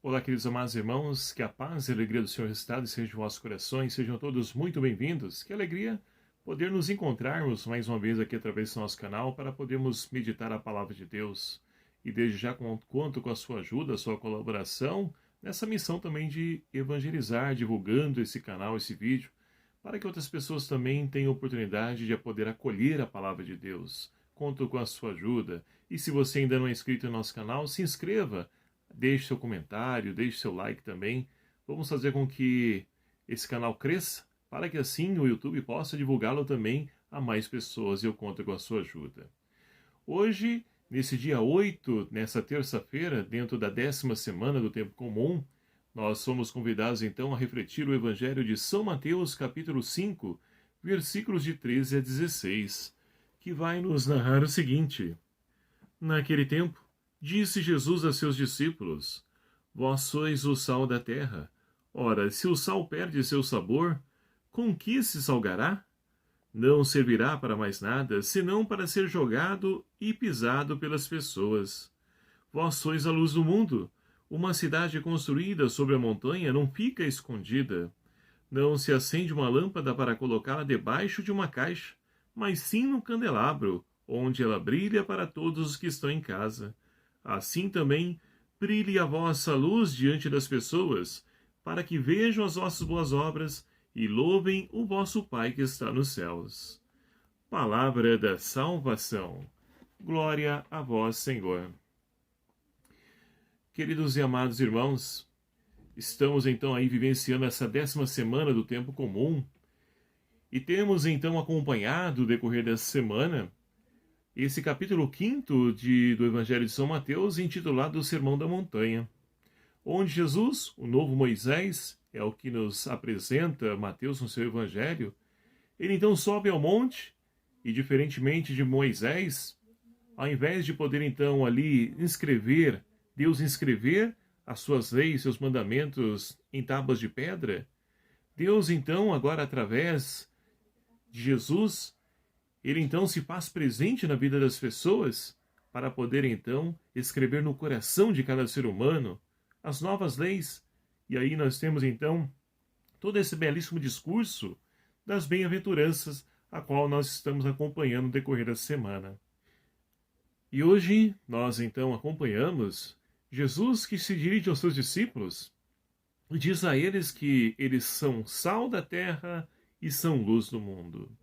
Olá, queridos amados irmãos, que a paz e a alegria do Senhor restaure sejam em vossos corações, sejam todos muito bem-vindos. Que alegria poder nos encontrarmos mais uma vez aqui através do nosso canal para podermos meditar a palavra de Deus. E desde já conto com a sua ajuda, a sua colaboração nessa missão também de evangelizar, divulgando esse canal, esse vídeo, para que outras pessoas também tenham oportunidade de poder acolher a palavra de Deus. Conto com a sua ajuda. E se você ainda não é inscrito no nosso canal, se inscreva. Deixe seu comentário, deixe seu like também. Vamos fazer com que esse canal cresça, para que assim o YouTube possa divulgá-lo também a mais pessoas, e eu conto com a sua ajuda. Hoje, nesse dia 8, nessa terça-feira, dentro da 10ª semana do Tempo Comum, nós somos convidados então a refletir o Evangelho de São Mateus, capítulo 5, versículos de 13 a 16, que vai nos narrar o seguinte: Naquele tempo, disse Jesus a seus discípulos: Vós sois o sal da terra. Ora, se o sal perde seu sabor, com que se salgará? Não servirá para mais nada, senão para ser jogado e pisado pelas pessoas. Vós sois a luz do mundo. Uma cidade construída sobre a montanha não fica escondida. Não se acende uma lâmpada para colocá-la debaixo de uma caixa, mas sim no candelabro, onde ela brilha para todos os que estão em casa. Assim também, brilhe a vossa luz diante das pessoas, para que vejam as vossas boas obras e louvem o vosso Pai que está nos céus. Palavra da salvação. Glória a vós, Senhor. Queridos e amados irmãos, estamos então aí vivenciando essa 10ª semana do Tempo Comum e temos então acompanhado o decorrer dessa semana esse capítulo 5º do Evangelho de São Mateus, intitulado O Sermão da Montanha, onde Jesus, o novo Moisés, é o que nos apresenta Mateus no seu Evangelho. Ele então sobe ao monte e, diferentemente de Moisés, ao invés de poder então ali Deus inscrever as suas leis, seus mandamentos em tábuas de pedra, Deus então, agora através de Jesus, ele então se faz presente na vida das pessoas para poder então escrever no coração de cada ser humano as novas leis. E aí nós temos então todo esse belíssimo discurso das bem-aventuranças, a qual nós estamos acompanhando no decorrer da semana. E hoje nós então acompanhamos Jesus, que se dirige aos seus discípulos e diz a eles que eles são sal da terra e são luz do mundo.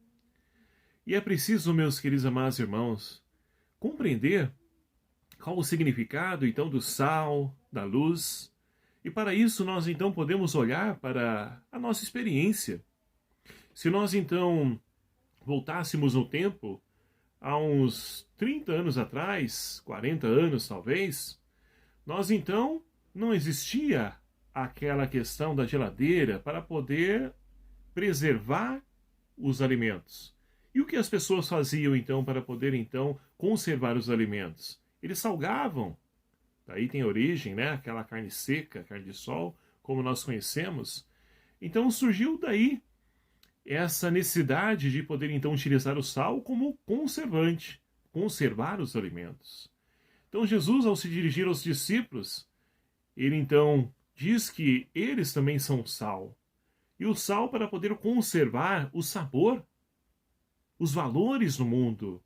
E é preciso, meus queridos amados irmãos, compreender qual o significado, então, do sal, da luz. E para isso nós, então, podemos olhar para a nossa experiência. Se nós, então, voltássemos no tempo, há uns 30 anos atrás, 40 anos talvez, nós, então, não existia aquela questão da geladeira para poder preservar os alimentos. E o que as pessoas faziam, então, para poder, então, conservar os alimentos? Eles salgavam. Daí tem origem, né? Aquela carne seca, carne de sol, como nós conhecemos. Então surgiu daí essa necessidade de poder, então, utilizar o sal como conservante, conservar os alimentos. Então Jesus, ao se dirigir aos discípulos, ele, então, diz que eles também são sal. E o sal para poder conservar o sabor, os valores no mundo.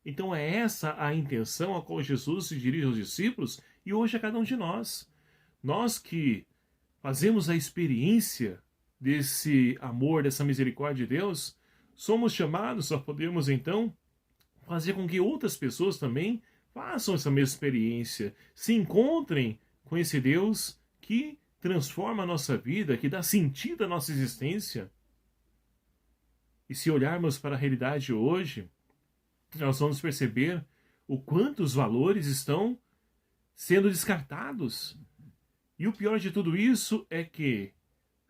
Então é essa a intenção a qual Jesus se dirige aos discípulos e hoje a cada um de nós. Nós que fazemos a experiência desse amor, dessa misericórdia de Deus, somos chamados a podermos então fazer com que outras pessoas também façam essa mesma experiência, se encontrem com esse Deus que transforma a nossa vida, que dá sentido à nossa existência. E se olharmos para a realidade hoje, nós vamos perceber o quanto os valores estão sendo descartados. E o pior de tudo isso é que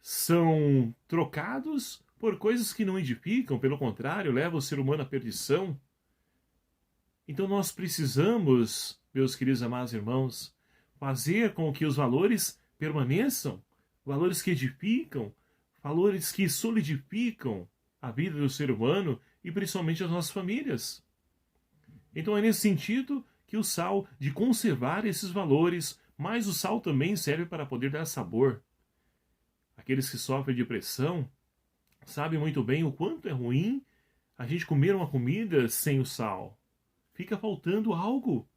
são trocados por coisas que não edificam, pelo contrário, levam o ser humano à perdição. Então nós precisamos, meus queridos amados irmãos, fazer com que os valores permaneçam, valores que edificam, valores que solidificam a vida do ser humano e principalmente as nossas famílias. Então é nesse sentido que o sal de conservar esses valores, Mas o sal também serve para poder dar sabor. Aqueles que sofrem de depressão sabem muito bem o quanto é ruim a gente comer uma comida sem o sal. Fica faltando algo.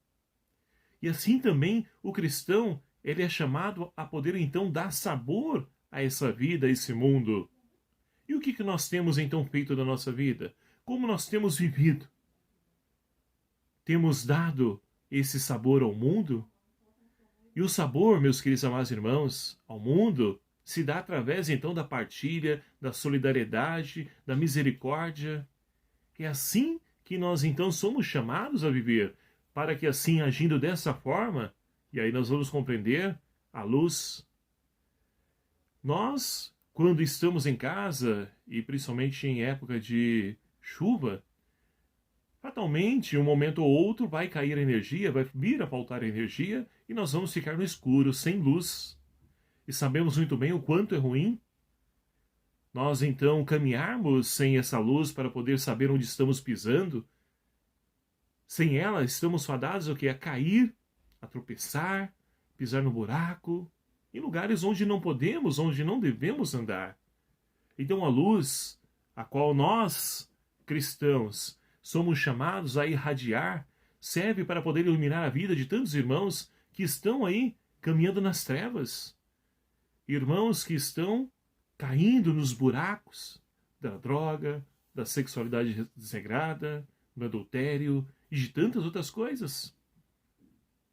E assim também o cristão, ele é chamado a poder então dar sabor a essa vida, a esse mundo. E o que nós temos então feito da nossa vida? Como nós temos vivido? Temos dado esse sabor ao mundo? E o sabor, meus queridos amados irmãos, ao mundo se dá através então da partilha, da solidariedade, da misericórdia. É assim que nós então somos chamados a viver, para que assim, agindo dessa forma, e aí nós vamos compreender a luz. Nós, quando estamos em casa, e principalmente em época de chuva, fatalmente, um momento ou outro vai cair a energia, vai vir a faltar a energia, e nós vamos ficar no escuro, sem luz. E sabemos muito bem o quanto é ruim nós então caminharmos sem essa luz para poder saber onde estamos pisando. Sem ela, estamos fadados o quê? A cair, a tropeçar, pisar no buraco, em lugares onde não podemos, onde não devemos andar. Então a luz, a qual nós, cristãos, somos chamados a irradiar, serve para poder iluminar a vida de tantos irmãos que estão aí caminhando nas trevas. Irmãos que estão caindo nos buracos da droga, da sexualidade desregrada, do adultério e de tantas outras coisas.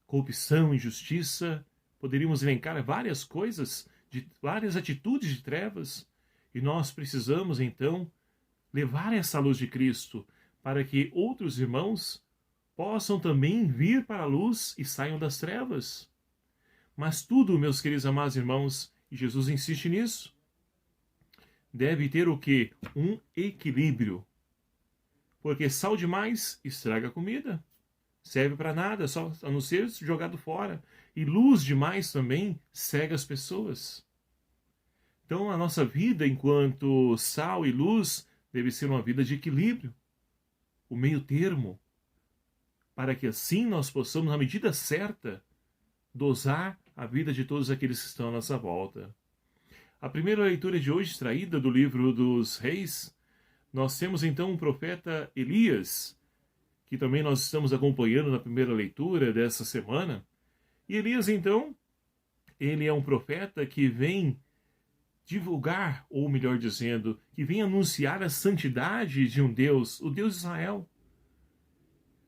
Corrupção, injustiça, poderíamos elencar várias coisas, de várias atitudes de trevas, e nós precisamos então levar essa luz de Cristo para que outros irmãos possam também vir para a luz e saiam das trevas. Mas tudo, meus queridos amados irmãos, e Jesus insiste nisso, deve ter o quê? Um equilíbrio. Porque sal demais estraga a comida. Serve para nada, só a não ser jogado fora. E luz demais também cega as pessoas. Então a nossa vida enquanto sal e luz deve ser uma vida de equilíbrio. O meio termo. Para que assim nós possamos, na medida certa, dosar a vida de todos aqueles que estão à nossa volta. A primeira leitura de hoje, extraída do livro dos Reis, nós temos então o profeta Elias, que também nós estamos acompanhando na primeira leitura dessa semana. E Elias, então, ele é um profeta que vem divulgar, ou melhor dizendo, que vem anunciar a santidade de um Deus, o Deus de Israel.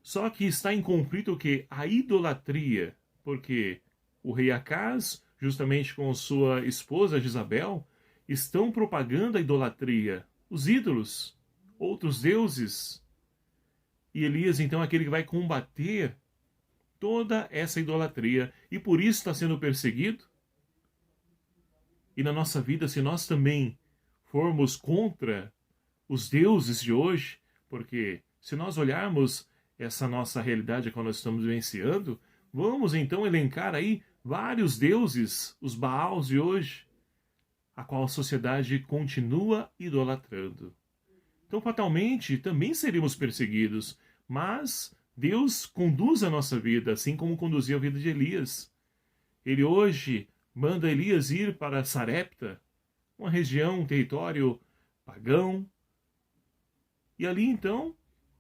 Só que está em conflito o quê? A idolatria, porque o rei Acaz, justamente com sua esposa Jezabel, estão propagando a idolatria, os ídolos, outros deuses. E Elias, então, é aquele que vai combater toda essa idolatria, e por isso está sendo perseguido. E na nossa vida, se nós também formos contra os deuses de hoje, porque se nós olharmos essa nossa realidade que nós estamos vivenciando, vamos então elencar aí vários deuses, os Baals de hoje, a qual a sociedade continua idolatrando. Então, fatalmente, também seríamos perseguidos, mas Deus conduz a nossa vida, assim como conduziu a vida de Elias. Ele hoje manda Elias ir para Sarepta, uma região, um território pagão. E ali, então,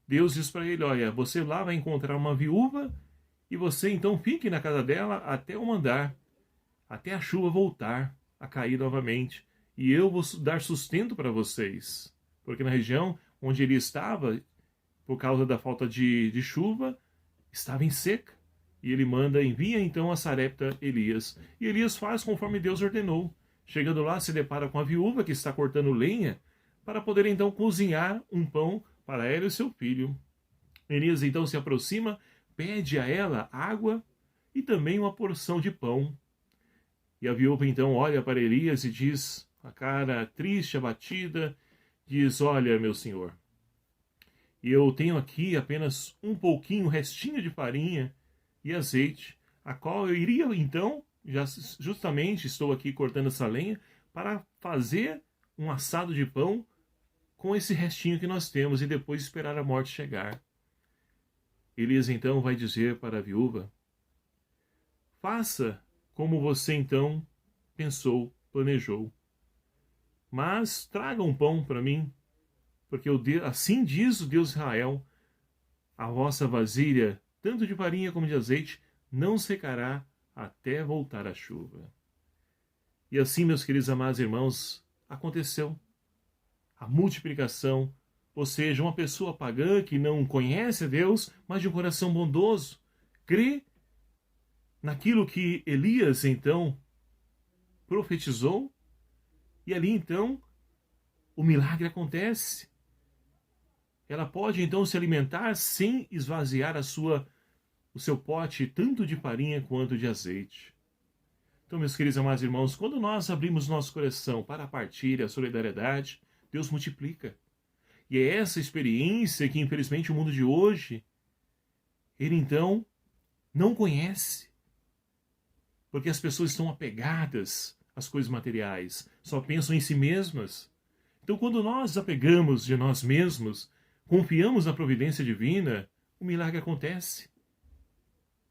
Deus diz para ele, olha, você lá vai encontrar uma viúva e você, então, fique na casa dela até eu mandar, até a chuva voltar a cair novamente. E eu vou dar sustento para vocês. Porque na região onde ele estava, por causa da falta de chuva, estava em seca. E ele envia então a Sarepta Elias. E Elias faz conforme Deus ordenou. Chegando lá, se depara com a viúva que está cortando lenha para poder então cozinhar um pão para ela e seu filho. Elias então se aproxima, pede a ela água e também uma porção de pão. E a viúva então olha para Elias e diz, a cara triste, abatida, diz, olha, meu senhor, eu tenho aqui apenas um pouquinho, restinho de farinha e azeite, a qual eu iria então, justamente estou aqui cortando essa lenha, para fazer um assado de pão com esse restinho que nós temos e depois esperar a morte chegar. Elias então vai dizer para a viúva, faça como você então pensou, planejou. Mas traga um pão para mim, porque assim diz o Deus de Israel, a vossa vasilha, tanto de farinha como de azeite, não secará até voltar a chuva. E assim, meus queridos amados irmãos, aconteceu. A multiplicação, ou seja, uma pessoa pagã que não conhece a Deus, mas de um coração bondoso, crê naquilo que Elias então profetizou, e ali então o milagre acontece. Ela pode então se alimentar sem esvaziar o seu pote, tanto de farinha quanto de azeite. Então, meus queridos amados irmãos, quando nós abrimos nosso coração para a partilha, a solidariedade, Deus multiplica. E é essa experiência que, infelizmente, o mundo de hoje, ele então não conhece. Porque as pessoas estão apegadas às coisas materiais, só pensam em si mesmas. Então, quando nós desapegamos de nós mesmos, confiamos na providência divina, o milagre acontece.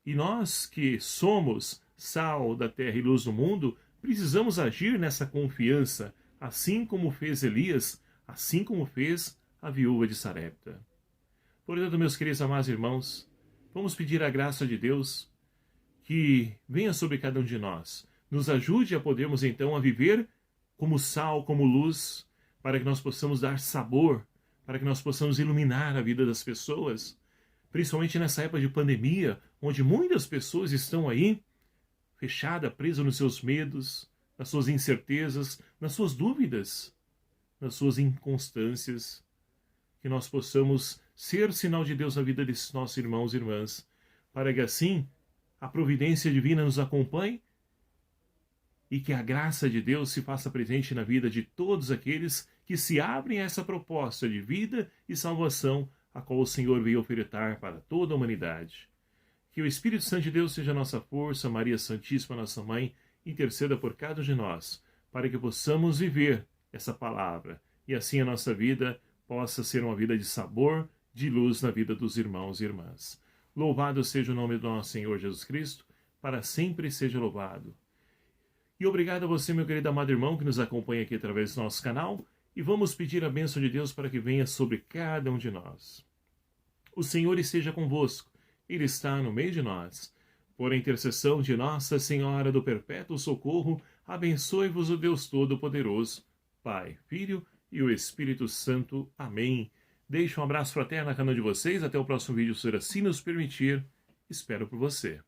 E nós que somos sal da terra e luz do mundo, precisamos agir nessa confiança, assim como fez Elias, assim como fez a viúva de Sarepta. Portanto, meus queridos amados irmãos, vamos pedir a graça de Deus que venha sobre cada um de nós, nos ajude a podermos então a viver como sal, como luz, para que nós possamos dar sabor, para que nós possamos iluminar a vida das pessoas, principalmente nessa época de pandemia, onde muitas pessoas estão aí fechadas, presas nos seus medos, nas suas incertezas, nas suas dúvidas, nas suas inconstâncias. Que nós possamos ser sinal de Deus na vida desses nossos irmãos e irmãs, para que assim a providência divina nos acompanhe e que a graça de Deus se faça presente na vida de todos aqueles que se abrem a essa proposta de vida e salvação a qual o Senhor veio ofertar para toda a humanidade. Que o Espírito Santo de Deus seja a nossa força, Maria Santíssima, nossa Mãe, interceda por cada um de nós, para que possamos viver essa palavra e assim a nossa vida possa ser uma vida de sabor, de luz na vida dos irmãos e irmãs. Louvado seja o nome do nosso Senhor Jesus Cristo, para sempre seja louvado. E obrigado a você, meu querido amado irmão, que nos acompanha aqui através do nosso canal, e vamos pedir a bênção de Deus para que venha sobre cada um de nós. O Senhor esteja convosco, Ele está no meio de nós. Por intercessão de Nossa Senhora do Perpétuo Socorro, abençoe-vos o Deus Todo-Poderoso, Pai, Filho e o Espírito Santo. Amém. Deixo um abraço fraterno na canal de vocês. Até o próximo vídeo, se assim nos permitir. Espero por você.